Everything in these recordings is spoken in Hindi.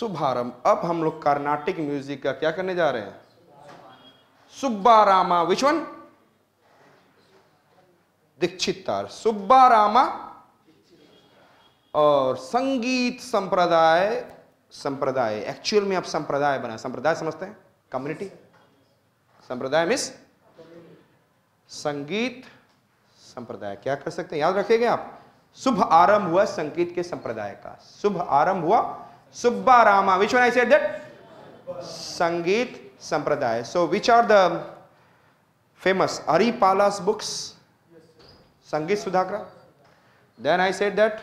शुभारंभ। अब हम लोग कर्नाटिक म्यूजिक का क्या करने जा रहे हैं? सुब्बारामा। Which one? दीक्षितार। सुब्बारामा और संगीत संप्रदाय। संप्रदाय एक्चुअल में आप संप्रदाय बना, संप्रदाय समझते हैं? कम्युनिटी। संप्रदाय मिस संगीत संप्रदाय। क्या कर सकते हैं, याद रखेगा आप? शुभ आरंभ हुआ संगीत के संप्रदाय का, शुभ आरंभ हुआ Subbarama. Which one I said that? Sangita Sampradaya. So which are the famous? Haripala's books, Sangita Sudhakar. Then I said that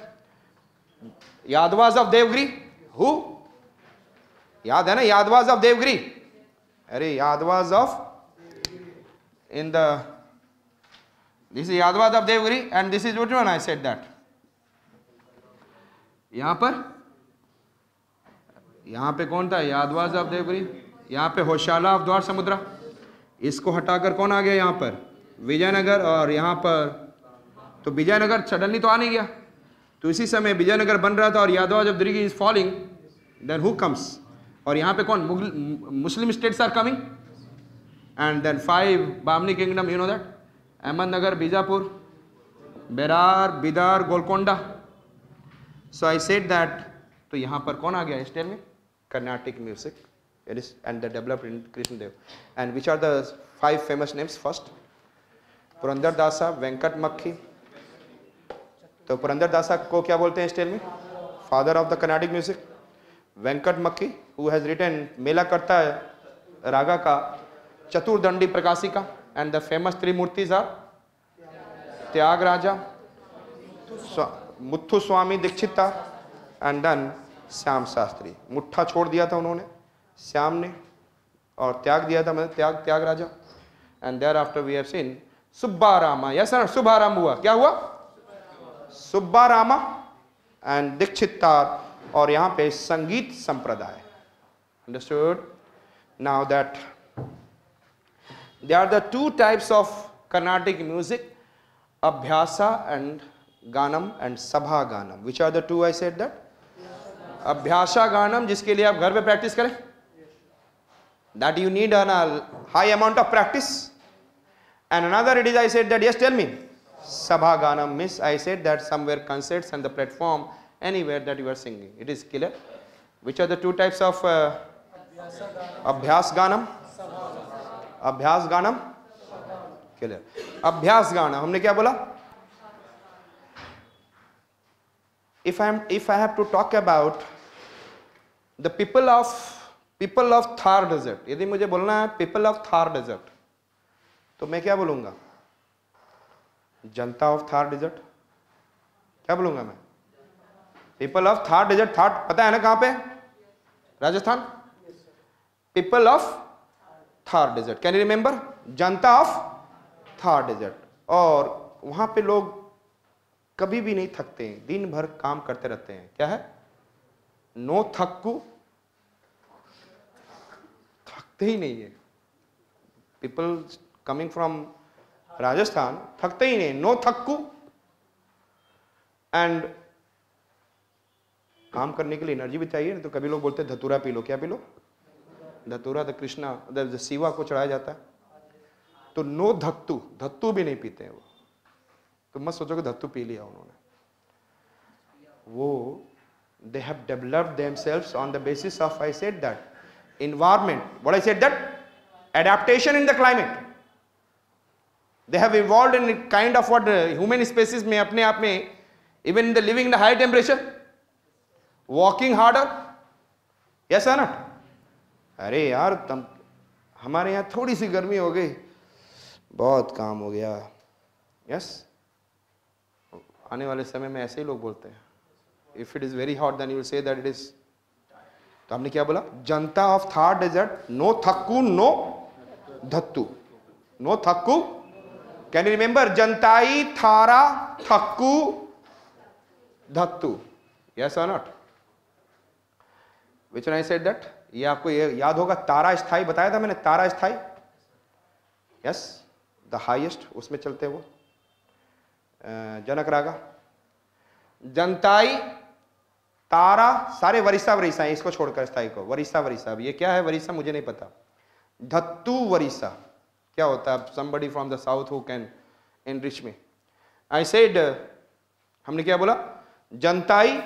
Yadavas of Devagiri. Who? याद है ना यादवास ऑफ देवगिरी? अरे Yadavas of in the this is Yadwas of Devgiri and this is which one? I said that यहां पे कौन था? यादवास ऑफ देवगिरी। यहां पे होशाला ऑफ द्वार समुद्रा। इसको हटाकर कौन आ गया यहां पर? विजयनगर। और यहां पर तो विजयनगर सडनली तो आ नहीं गया, तो इसी समय विजयनगर बन रहा था और Yadavas of Devagiri is falling. Then who comes? और यहां पे कौन? Muslim states are coming and then 5 Bamni kingdom, you know that? Ahmednagar, Bijapur, Berar, Bidar, Golconda. So I said that, तो यहाँ पर कौन आ गया? Tell me. Carnatic music. It is and the developed in Krishna Dev. And which are the 5 famous names? First, Purandar Dasa, Venkat Makhi. तो पुरंदर दासा को क्या बोलते हैं? Tell me. Father of the Carnatic music. Venkat Makhi, who has written मेला करता है रागा का Chaturdandi Prakashika. And the famous 3 murtis are Tyagaraja, Muthu Swami Dikshita and then Shyama Shastri. मुट्ठा छोड़ दिया था उन्होंने, श्याम ने, और त्याग दिया था मतलब Tyagaraja. And thereafter we have seen Subbarama. Yes sir, शुभारंभ हुआ। क्या हुआ? सुब्बारामा एंड दीक्षितार। और यहाँ पे Sangita Sampradaya. Understood? Now that there are the 2 types of Carnatic music, Abhyasa and Ganam and Sabha Ganam. Which are the 2 I said that? Abhyasa Ganam, जिसके लिए आप घर पे प्रैक्टिस करें, that you need a high amount of practice. And another it is I said that, yes tell me, Sabha Ganam means I said that somewhere concerts and the platform, anywhere that you are singing. It is clear. Which are the 2 types of Abhyas Ganam? अभ्यास गानम। क्लियर? अभ्यास गाना हमने क्या बोला? if I have to talk about the people of Thar desert, यदि मुझे बोलना है people of Thar desert, तो मैं क्या बोलूंगा? जनता ऑफ थार डेजर्ट। क्या बोलूंगा मैं? people of Thar desert। Thar पता है ना कहां पे? Rajasthan. people of Thar desert, can you remember? जनता ऑफ थार डेजर्ट। और वहां पे लोग कभी भी नहीं थकते हैं, दिन भर काम करते रहते हैं। क्या है? नो थक्कू, थकते ही नहीं है। पीपल कमिंग फ्रॉम राजस्थान थकते ही नहीं, नो थक्कू। एंड काम करने के लिए एनर्जी भी चाहिए ना, तो कभी लोग बोलते हैं धतूरा पी लो। क्या पी लो? धतूरा द कृष्णा द शिवा को चढ़ाया जाता है। तो नो धत्तू, धत्तू भी नहीं पीते हैं वो। तो मत सोचो कि धत्तू पी लिया उन्होंने। वो they have developed themselves on the basis of I said that environment. What I said that? Adaptation in the climate. They have evolved in a kind of what human species में अपने आप में, even in the living in the high temperature, walking harder. Yes or not? अरे यार तुम, हमारे यहाँ थोड़ी सी गर्मी हो गई, बहुत काम हो गया। यस, आने वाले समय में ऐसे ही लोग बोलते हैं। If it is very hot then you will say that it is. तो हमने क्या बोला? Janata of Thar desert, no थक्कू नो धत्तू। नो थक्कू, कैन यू रिमेंबर? जनताई थारा थक्कू धत्तू। यस और not? Which one I said that? ये आपको ये याद होगा, तारा स्थाई बताया था मैंने, तारा स्थाई। यस, द हाईएस्ट, उसमें चलते वो जनक रागा। जनताई तारा, सारे वरिसा वरिसा है, इसको छोड़कर स्थाई को, वरिसा वरिसा। ये क्या है वरिसा मुझे नहीं पता। धत्तु वरिसा क्या होता है? somebody from the south who can enrich me. I said, हमने क्या बोला? जनताई,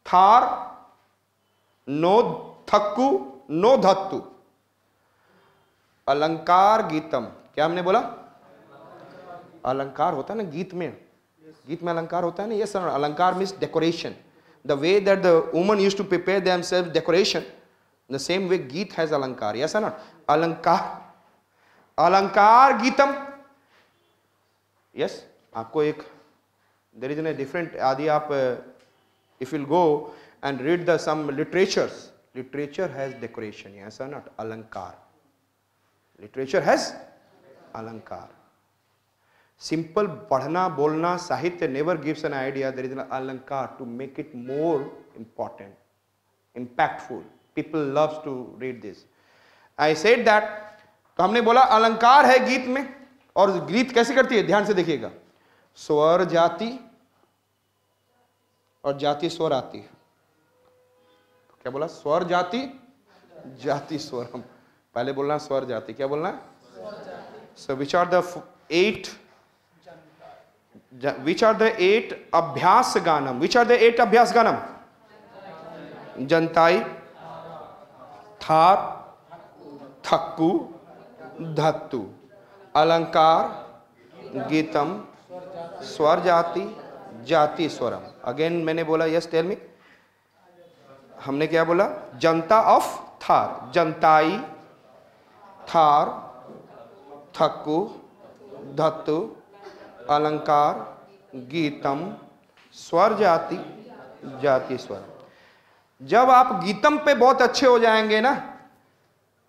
थार, नो थक्कू, नो धत्तु, अलंकार गीतम। क्या हमने बोला? अलंकार होता है ना गीत में, गीत में अलंकार होता है ना। यस, अलंकार means decoration. The way that the woman used to prepare themself decoration, the same way गीत हैज अलंकार। Yes not? अलंकार, अलंकार गीतम। यस, आपको एक देयर इज ए डिफरेंट आदि आप if will go and read the some literatures, literature has decoration. Yes और not? Alankar, literature has alankar. Simple पढ़ना बोलना साहित्य never gives an idea, there is an alankar to make it more important, impactful. People loves to read this. I said that. तो हमने बोला अलंकार है गीत में, और गीत कैसे करती है? ध्यान से देखिएगा, स्वर जाति और जाति स्वर आती है। क्या बोला? स्वर जाति, जाति स्वर। हम पहले बोलना स्वर जाति, क्या बोलना है? So which are the eight अभ्यास गानम? Which are the 8 अभ्यास गानम? जनताई, थार, थक्कू, धत्तु, अलंकार, गीतम, स्वर जाति, जाति स्वरम। अगेन मैंने बोला, यस टेल मी। हमने क्या बोला? जनता ऑफ थार, जनताई, थार, थक्कू, धत्तु, अलंकार, गीतम, स्वर जाति, जाति स्वर। जब आप गीतम पे बहुत अच्छे हो जाएंगे ना,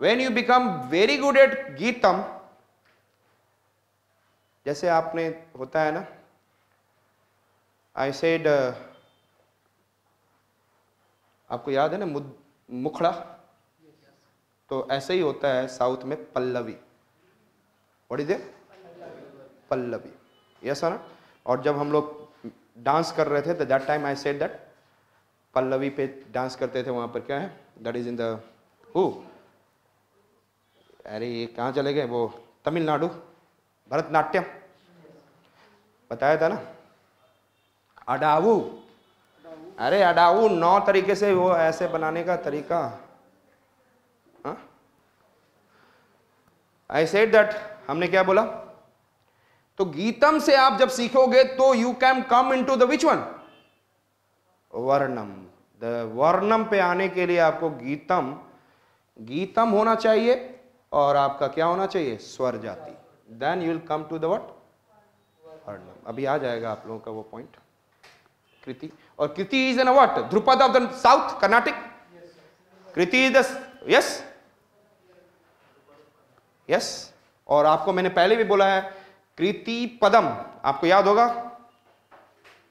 when you become very good at GITAM, जैसे आपने होता है ना, I said, आपको याद है ना मुखड़ा? तो ऐसे ही होता है साउथ में Pallavi. What is it? Pallavi. Yes ना? और जब हम लोग डांस कर रहे थे तो that time I said that Pallavi पे डांस करते थे। वहां पर क्या है? That is in the who? अरे ये कहाँ चले गए? वो तमिलनाडु, भरतनाट्यम बताया था ना। अडावू, अरे अडावू 9 तरीके से वो ऐसे बनाने का तरीका। आई सेड दैट, हमने क्या बोला? तो गीतम से आप जब सीखोगे तो you can come into the which one? Varnam. The varnam पे आने के लिए आपको गीतम, गीतम होना चाहिए और आपका क्या होना चाहिए? स्वर जाति। Then you will come to the what? Varnam. अभी आ जाएगा आप लोगों का वो पॉइंट। कृति, और kriti is an what? Dhrupad of the south Carnatic. Kriti is the, yes yes. और आपको मैंने पहले भी बोला है कृति पदम, आपको याद होगा?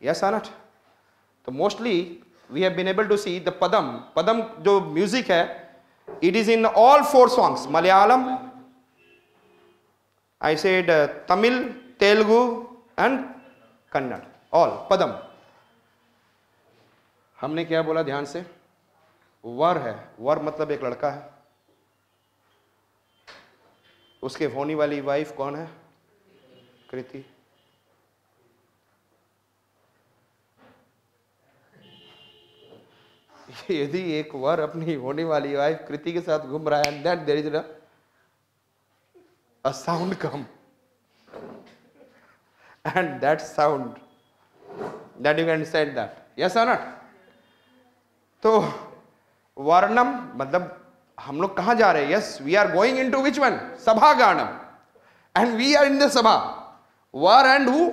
यस और नॉट? तो mostly we have been able to see the padam, padam जो म्यूजिक है, it is in all 4 songs, Malayalam, I said Tamil, Telugu and Kannada, all padam. हमने क्या बोला? ध्यान से, वर है। वर मतलब एक लड़का है, उसके होने वाली वाइफ कौन है? कृति। यदि एक वर अपनी होने वाली वाइफ कृति के साथ घूम रहा है, and that there is a sound come, and that sound that you can said that, yes और नॉट? तो वर्णम मतलब हम लोग कहां जा रहे हैं? Yes, we are going into which one? Sabha ganam, and we are in the sabha. Where and who?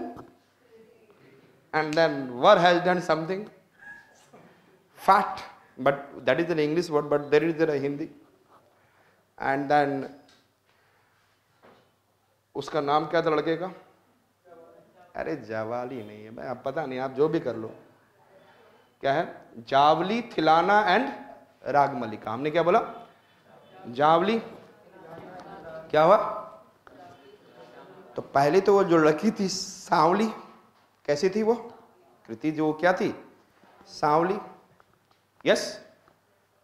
And then where has done something fat, but that is an English word, but there is a Hindi. And then उसका नाम क्या था लड़के का? अरे जावाली नहीं है भाई, आप पता नहीं, आप जो भी कर लो। क्या है? जावली, थिलाना एंड रागमलिका। हमने क्या बोला? जावली क्या हुआ? तो पहले तो वो जो लड़की थी सांवली, कैसी थी वो? कृति जो क्या थी? सांवली, यस।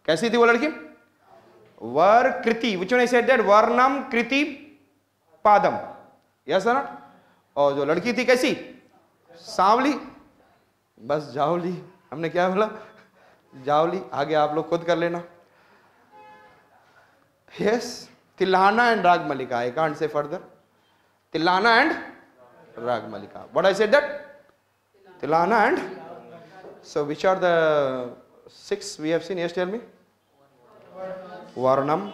कैसी थी वो लड़की? Where kriti, which one I said that? Varnam kriti padam, yes और नॉट? और जो लड़की थी कैसी? सांवली। बस जावली, हमने क्या बोला? जावली। आगे आप लोग खुद कर लेना। Yes, tillana and ragamalika, I can't say further. Tillana and ragamalika, what I said that? Tillana and, so which are the 6 we have seen? Yes, tell me. Varnam,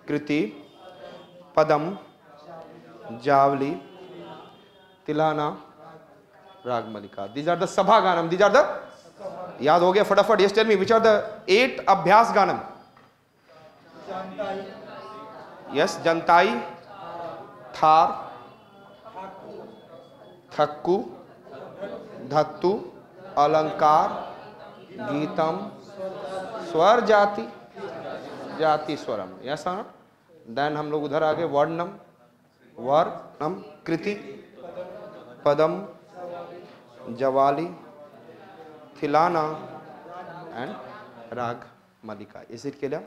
Kriti, Padam, Javli, Tilana, Ragmalika. These are the Sabha Ganam. These are the, याद हो गया फटाफट? Yes, tell me, which are the 8 Abhyas Ganam? Yes, Jantai, Thar, Thakku, Dhattu, अलंकार, गीतम, स्वर जाति, जाति स्वरम, यस। देन हम लोग उधर आगे वर्णम, वर्णम, कृति, पदम, जवाली, थिलाना एंड राग मलिका। Is it clear?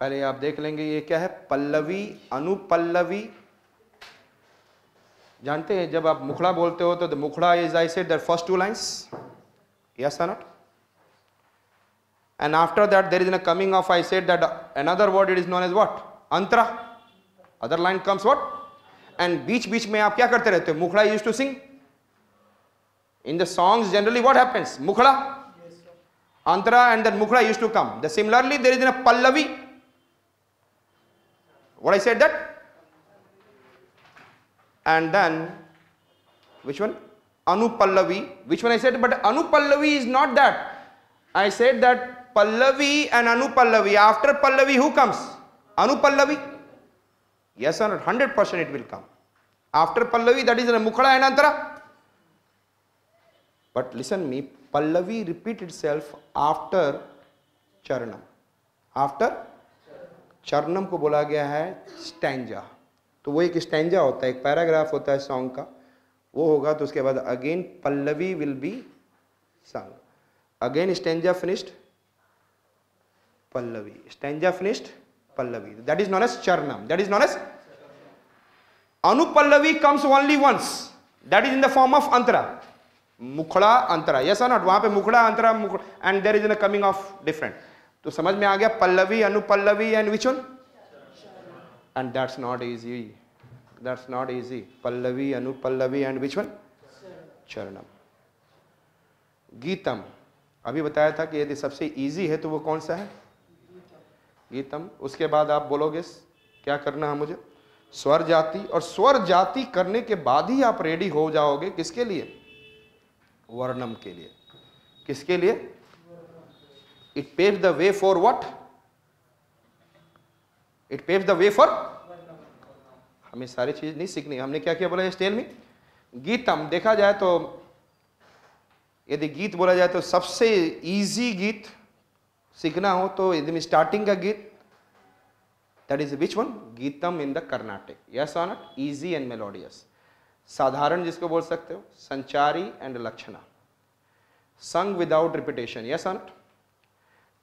पहले आप देख लेंगे ये क्या है? पल्लवी, अनुपल्लवी। जानते हैं जब आप मुखड़ा बोलते हो तो द मुखड़ा is, I said that, first 2 lines, yes or not? And after that there is a coming of, I said that another word, it is known as what? Antara. Other line comes what? And बीच बीच में आप क्या करते रहते हो? मुखड़ा used to sing in the songs. Generally what happens? मुखड़ा, antara, and then mukhra used to come. The similarly there is a pallavi. What I said that? And then which one? Anupallavi. Which one I said? But Anupallavi is not that. I said that Pallavi and Anupallavi. After Pallavi who comes? Anupallavi. Yes or not? 100% it will come. After Pallavi, that is Mukhada and Antara. But listen me, Pallavi repeat itself after Charanam. After Charanam को बोला गया है स्टैंजा। तो वो एक स्टैंजा होता है, एक पैराग्राफ होता है सॉन्ग का, वो होगा तो उसके बाद again pallavi will be sung, again stanza finished, pallavi, stanza finished, pallavi, that is known as charanam, that is known as anupallavi comes only once, that is in the form of antara, mukhda antara, yes और नॉट? वहां पे mukhda antara and there is in coming of different. तो समझ में आ गया? Pallavi, anupallavi and which one? And that's not easy. That's not easy. Pallavi, Anupallavi and which one? Charanam. GITAM, अभी बताया था कि यदि सबसे इजी है तो वो कौन सा है? गीतम। उसके बाद आप बोलोगे क्या करना है मुझे? स्वर जाति, और स्वर जाति करने के बाद ही आप रेडी हो जाओगे किसके लिए? वर्णम के लिए। किसके लिए? It paves the way for what? It paves the way for, हमें सारी चीज नहीं सीखनी। हमने क्या क्या बोला स्टेल में? गीतम। देखा जाए तो यदि गीत बोला जाए तो सबसे इजी गीत सीखना हो तो यदि स्टार्टिंग का गीत, that is which one? GITAM in the Karnataka, yes और नॉट? Easy and melodious. साधारण जिसको बोल सकते हो, संचारी एंड लक्षणा, संग विदाउट रिपीटेशन, यस और नॉट?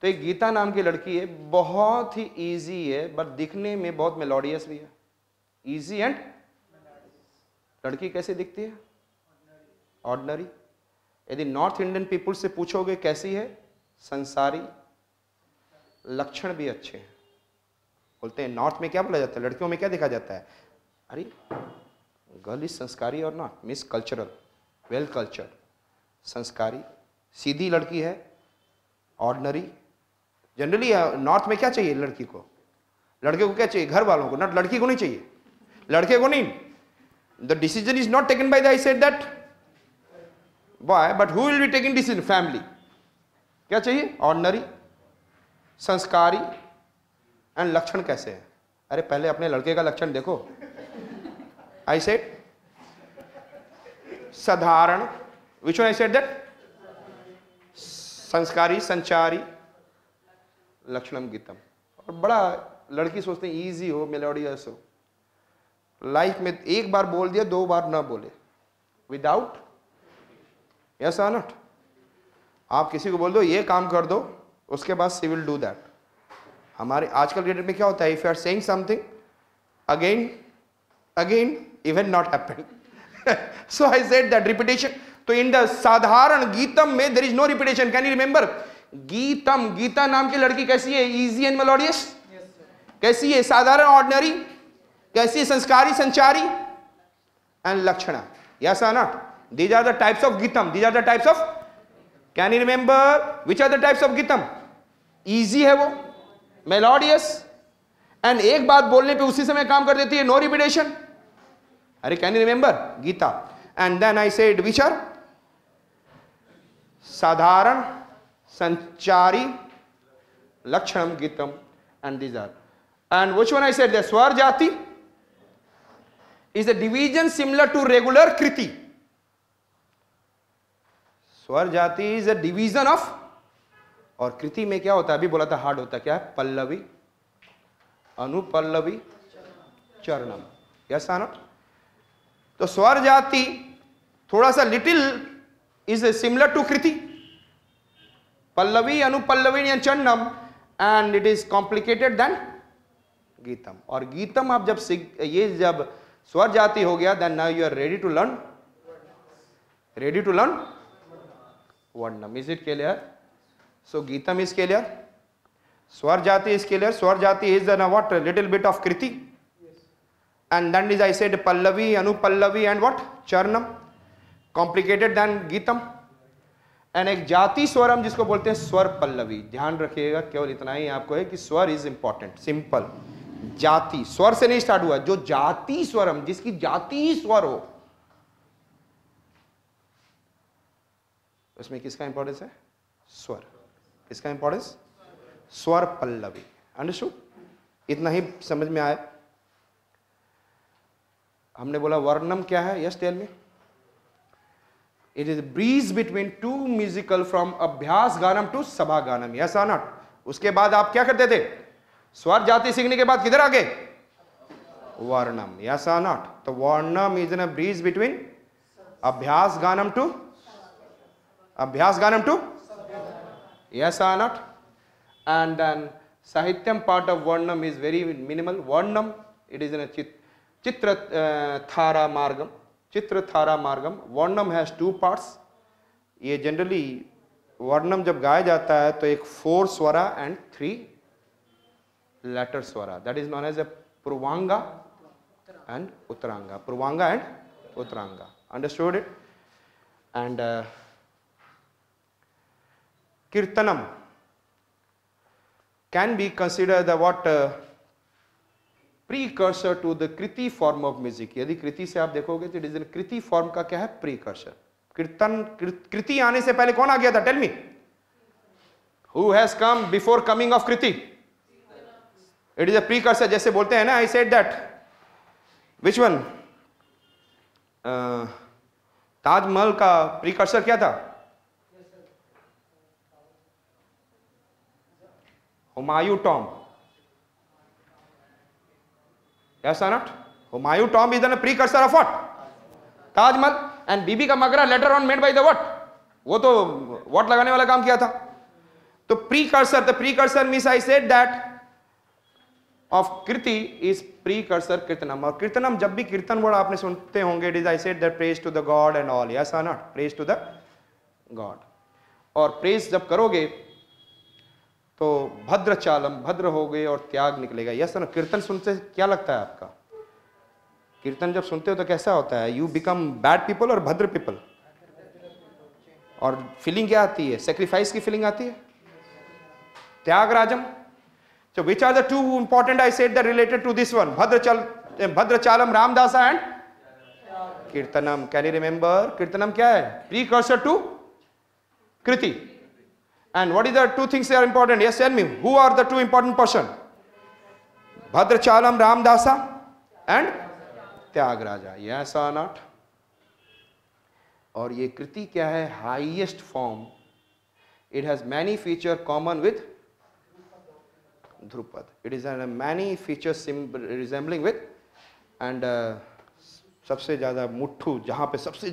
तो एक गीता नाम की लड़की है, बहुत ही इजी है बट दिखने में बहुत मेलोडियस भी है। इजी एंड, लड़की कैसे दिखती है? ऑर्डिनरी। यदि नॉर्थ इंडियन पीपुल से पूछोगे कैसी है? संसारी, लक्षण भी अच्छे हैं। बोलते हैं नॉर्थ में क्या बोला जाता है, लड़कियों में क्या देखा जाता है? अरे गर्ल इज संस्कारी और not, means cultural, well cultured, संस्कारी, सीधी लड़की है, ऑर्डिनरी। जनरली नॉर्थ में क्या चाहिए लड़की को? लड़के को क्या चाहिए? घर वालों को, नॉट लड़की को नहीं चाहिए, लड़के को नहीं। The decision is not taken by the, I said that, boy, but who will be taking decision? Family. क्या चाहिए? ऑर्डिनरी, संस्कारी एंड लक्षण कैसे है? अरे पहले अपने लड़के का लक्षण देखो। आई सेड साधारण, विच वन आई सेड दैट? संस्कारी, संचारी, लक्षणम गीतम। और बड़ा लड़की सोचते हैं इजी हो, मेलोडियस हो, लाइफ में एक बार बोल दिया, 2 बार ना बोले, विदाउट, यस और नॉट। आप किसी को बोल दो ये काम कर दो, उसके बाद शी विल डू दैट। हमारे आजकल डेट में क्या होता है, if you are saying something again again even not happen. So I said that repetition. तो इन द साधारण गीतम में there is no repetition. Can you remember गीतम? गीता नाम की लड़की कैसी है? Easy and melodious. कैसी है? साधारण, ऑर्डिनरी। कैसी है? संस्कारी, संचारी एंड लक्षणा। यस और not? These are the types of गीतम। These are the types of, can you remember which are the types of गीतम? इजी है वो, मेलोडियस, एंड एक बात बोलने पे उसी समय काम कर देती है, नो रिपीटेशन। अरे कैन यू रिमेंबर गीता? And then I said which are साधारण, संचारी, लक्षणम, GITAM, and these are. And which one I said? The Swar Jati is a division similar to regular Kriti. Swar Jati is a division of, और कृति में क्या होता है? अभी बोला था हार्ड होता है, क्या है? पल्लवी, अनुपल्लवी, चरणम। यस और नॉट? तो स्वर जाति थोड़ा सा little is similar to kriti, pallavi, anupallavi and charanam, and it is complicated then geetam. और गीतम आप जब ये जब स्वर जाति हो गया, then now you are ready to learn, varnam. Is it clear? So geetam is clear, swara jati is clear. Swar jati is the what? A little bit of kriti. And then is I said pallavi, anupallavi and what? Charnam. Complicated than Geetam. And एक जाति स्वर हम जिसको बोलते हैं स्वर पल्लवी। ध्यान रखिएगा, केवल इतना ही आपको है कि स्वर इज इंपॉर्टेंट, सिंपल। जाति स्वर से नहीं स्टार्ट हुआ, जो जाति स्वर हम, जिसकी जाति स्वर हो, उसमें किसका इंपॉर्टेंस है? स्वर। किसका इंपॉर्टेंस? स्वर पल्लवी। अंडरस्टूड? इतना ही समझ में आया। हमने बोला वर्णम क्या है? Yes tell me. It is breeze between two musical from अभ्यास गानम टू सभा गानम। यस और नॉट? उसके बाद आप क्या करते थे? स्वर जाति सीखने के बाद किधर आ गए? वर्णम। यस और नॉट? तो वर्णम इज एन ब्रीज बिटवीन अभ्यास गानम to yes or not? And then sahityam part of varnam is very minimal. Varnam, it is in a chitra thara margam. Varnam has 2 parts. ये generally वर्णम जब गाया जाता है तो एक 4 स्वरा and 3 letter swara. That is known as a Purvanga and Uttaranga. Purvanga and Uttaranga. Understood it? And Kirtanam can be considered the what precursor to the Kriti form of music. यदि कृति से आप देखोगे तो it is in Kriti form का क्या है? Precursor. कीर्तन कृति आने से पहले कौन आ गया था? Tell me. Who has come before coming of Kriti? It is a precursor. जैसे बोलते हैं ना, I said that. Which one? Taj Mahal का precursor क्या था? Humayun Tom. Yes or not? Humayun tomb is the precursor of what? Taj Mahal. And बीबी का मकबरा later on made by the what? वो तो what लगाने वाला काम किया था। तो precursor, the precursor means I said that of Kriti is precursor कीर्तनम। और कीर्तनम जब भी कीर्तन वर्ड आपने सुनते होंगे, it is I said that praise to the God and all. Yes or not? Praise to the God. और praise जब करोगे तो भद्र चालम, भद्र हो गए और त्याग निकलेगा। यस ना? कीर्तन सुनते क्या लगता है आपका? कीर्तन जब सुनते हो तो कैसा होता है? यू बिकम बैड पीपल और भद्र पीपल। और फीलिंग क्या आती है? सेक्रीफाइस की फीलिंग आती है, त्यागराजम। So which are the 2 important I said that related to this one? Bhadrachalam, Ramdasa and Kirtanam. Can you remember? Kirtanam क्या है? Precursor to Kriti. And what is the 2 things that are important? Yes, tell me. Who are the 2 important person? Bhadrachalam, Ramdasa and Tyagaraja. Yes or not? और ये कृति क्या है? Highest form. It has many features common with Drupad. It is a many features resembling with, and सबसे ज़्यादा मुट्ठू, जहाँ पे सबसे